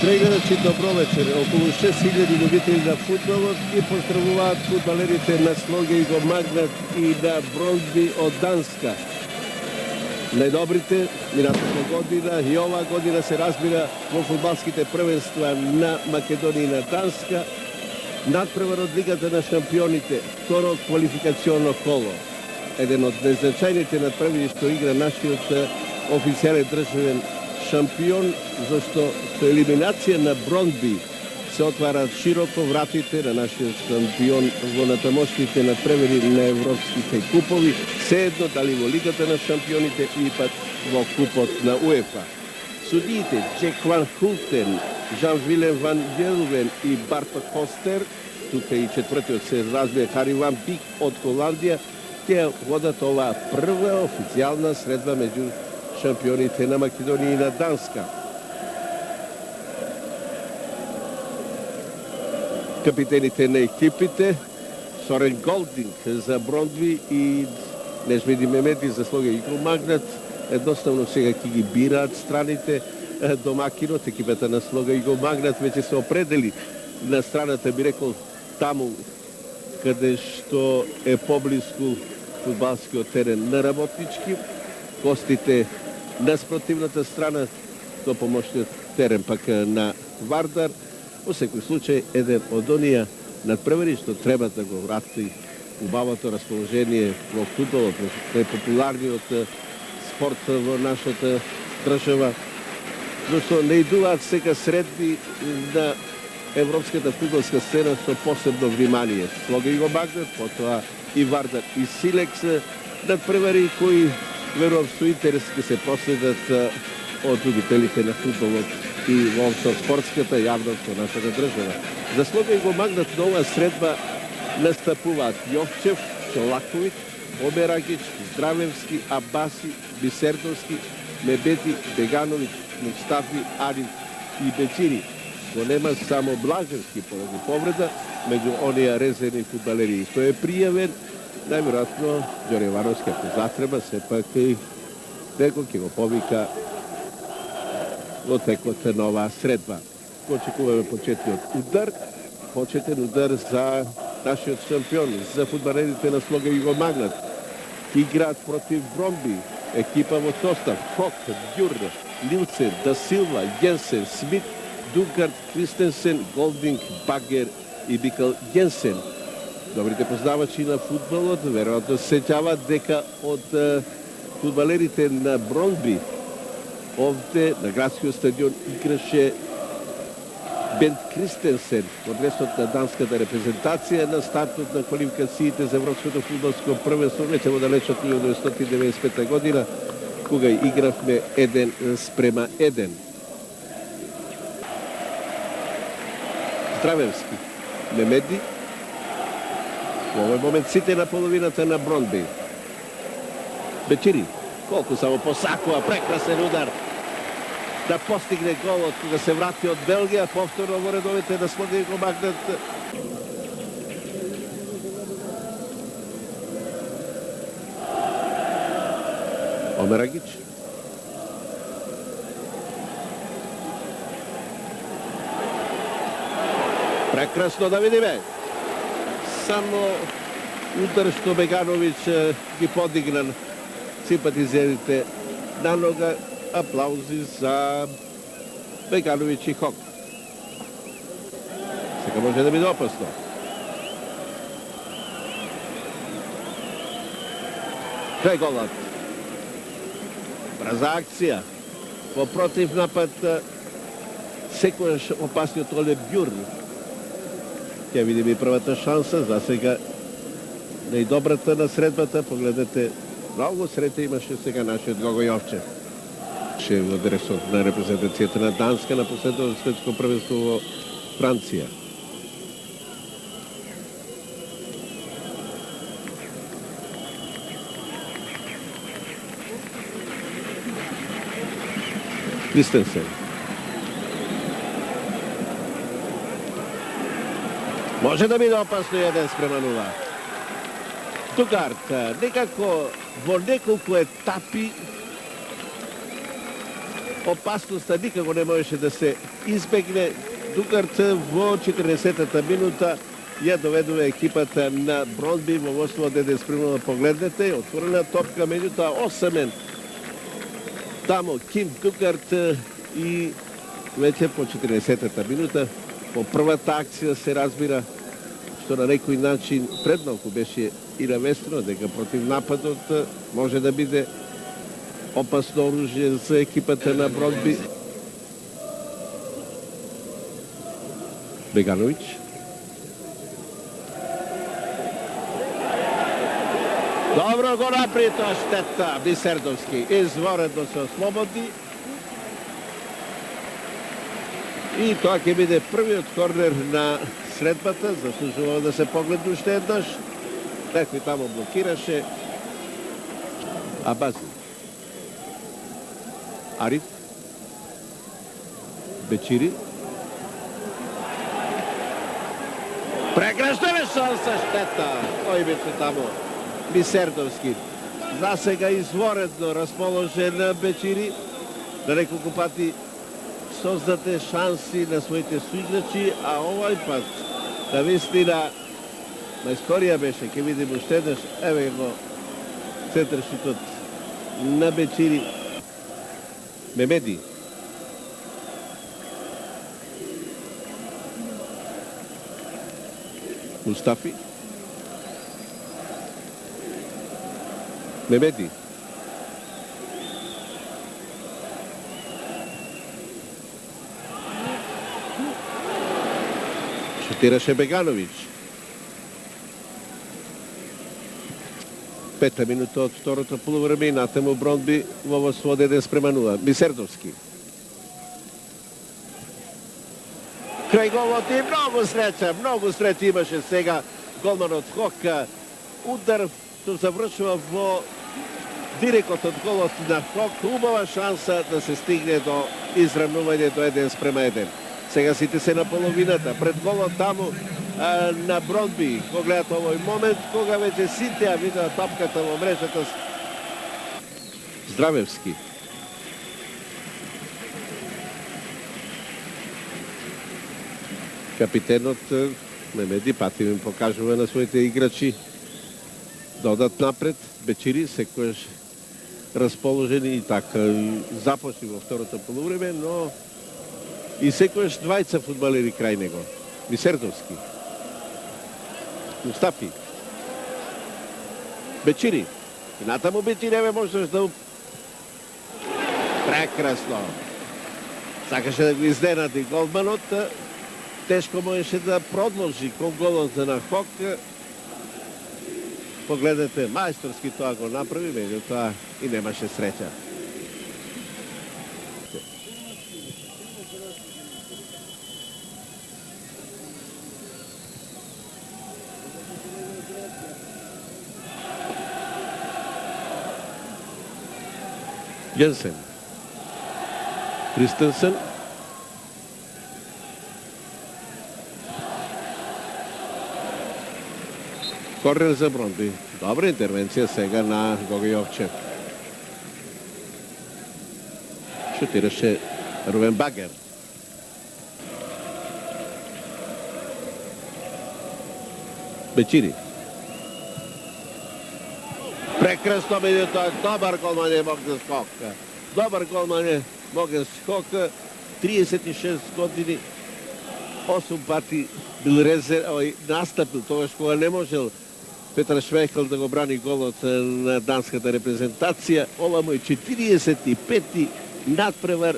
Прегледачи, добро вечер. Околу 6000 любители на футболот ги поздравуваат фудбалерите на Слоге и го Магнат и на Бронби од Данска. Најдобрите минатата година и оваа година се разбира во фудбалските првенства на Македонија и на Данска. Надпревар од Лигата на шампионите, второ квалификационно коло. Еден од најзначајните надпревари што игра нашиот официјален државен шампион, зашто со елиминација на Бронби се отварат широко вратите на нашиот шампион во натамошните надпревари на европските купови, седно дали во Лигата на шампионите или пак во купот на УЕФА. Судиите Джек Ван Хултен, Жан Вилен Ван Јелвен и Барто Костер, тука и четвртиот се разбија Хари Ван Бик од Холандија, ќе водат оваа прва официјална средба меѓу шампионите на Македонија и на Данска. Капитените на екипите Сорен Голдинг за Бронби и Нежмеди Мемеди за Слоге и го Магнат. Едноставно сега ќе ги бираат страните. Домакинот, екипата на Слога и го Магнат веќе се определи на страната, би рекол, таму каде што е поблиску фудбалскиот терен на Работнички. Гостите на спротивната страна до помошниот терен пак на Вардар. Во секој случај, еден од оние надпревари што треба да го врати убавото расположение во фудбалот, најпопуларниот спорт во нашата држава, зашто не идуваат сега средби на европската фудбалска сцена со посебно внимание. Слога и го Магнат, потоа и Вардар и Силекс, надпревари кои верувам со интерес ќе се проследат од любителите на фудбалот и воопшто спортската јавност во нашата држава. За Слога и го Магнат на оваа средба настапуваат Јовчев, Чолаковиќ, Оберагич, Здравевски, Абаси, Бисердовски, Мебети, Бегановиќ, Мустафи, Ариф и Бечири. Го нема само Блажевски поради повреда меѓу оние резервни фудбалери. Тој е пријавен, најверојатно Ѓоре Ивановски, ако затреба, сепак и некој ќе го повика во текот на оваа средба. Очекуваме почетниот удар, почетен удар за нашиот шампион, за фудбалерите на Слога и го Магнат. Играат против Бромби, екипа во состав Кок, Дјур, Нилсен, Да Силва, Јенсен, Смит, Дугард, Кристенсен, Голдинг, Багер и Бикал Јенсен. Добрите познавачи на фудбалот веројатно се сеќаваат дека од фудбалерите на Бронби овде на градскиот стадион играше Бент Кристенсен во дресот на данската репрезентација на стартот на квалификациите за Европското фудбалско првенство веќе во далечот 1995 година, кога игравме 1:1. Здравевски, Мемеди, во овој момент сите на половината на Бронби. Бечири, колку само посакува, прекрасен удар да постигне голот кога се врати од Белгија, повторно во редовите на Слога и го Магнат. Омерагич. Прекрасно, да видиме. Само удар што Бегановиќ ги подигна симпатизерите на нога. Аплаузи за Бегановиќ и Хок. Сега може да биде опасно. Крај голот. Брза акција. Во против напад секојаш опасниот Оле Бјурн. Ќе видиме и првата шанса. За сега најдобрата на средбата. Погледнете, многу среќа имаше сега нашиот Гого Јовчев. Во дресот на репрезентацијата на Данска на последното светско првенство во Франција. Кристенсен. Може да биде опасно 1:0. Дугард, некако во неколку етапи опасноста никако не можеше да се избегне. Дугарт во 40-та минута ја доведува екипата на Бронби во водство од 1:0. Погледнете, отворена топка, меѓутоа осамен тамо Ким Дугарт и веќе по 40-та минута, по првата акција се разбира, што на некој начин пред малку беше и навестено дека против нападот може да биде опасно оружје за екипата на Бронби. Бегановиќ. Добро го направи тоа штета Бисердовски. Изворедно се ослободи. И тоа ќе биде првиот корнер на средбата. Заслужува да се погледа уште еднаш. Некој тамо блокираше. Абази. Ариф. Бечири. Прекрасно беше шанса, штета. Кој беше тамо? Бисердовски. За сега изворедно расположен Бечири. На неколку пати создаде шанси на своите суиграчи, а овај пат навистина на историја беше, ќе видим уште еднаш, еве го центаршутот на Бечири. Мемеди. Мустафи. Мемеди. Шутираше Бегановиќ. Пета минута од второто полувреме и натаму Бронби во водство од 1:0. Бисердовски. Крај голот и многу среќа имаше сега голманот Хока. Удар што завршува во директот од голот на Хок. Убава шанса да се стигне до изравнување до 1:1. Сега сите се на половината. Пред голот таму на Бронби. Го гледат овој момент, кога веќе сите ја видеа топката во мрежата. Здравевски. Капитенот Мемеди пати им покажува на своите играчи да одат напред. Бечири секојаш расположени и така започни во второто полувреме, но и секојаш двајца фудбалери крај него. Бисердовски. Мустафи. Бечири. И натаму Бечири можеш да... Прекрасно. Сакаше да го изненади голманот. Тешко можеше да продолжи кон голот на Хок. Погледнете, мајсторски тоа го направи, меѓутоа и немаше среќа. Jensen. Кристенсен. Корнер за Бронби. Добра интервенција сега на Гого Јовчев. Шутираше Рувен Багер. Бечири. Прекрасно меѓутоа, добар голман е Могден Скок. Добар голман е Могден Скок. 36 години, 8 пати бил настапил тогаш кога не можел Петар Шмехел да го брани голот на данската репрезентација. Ова му е 45-ти надпревар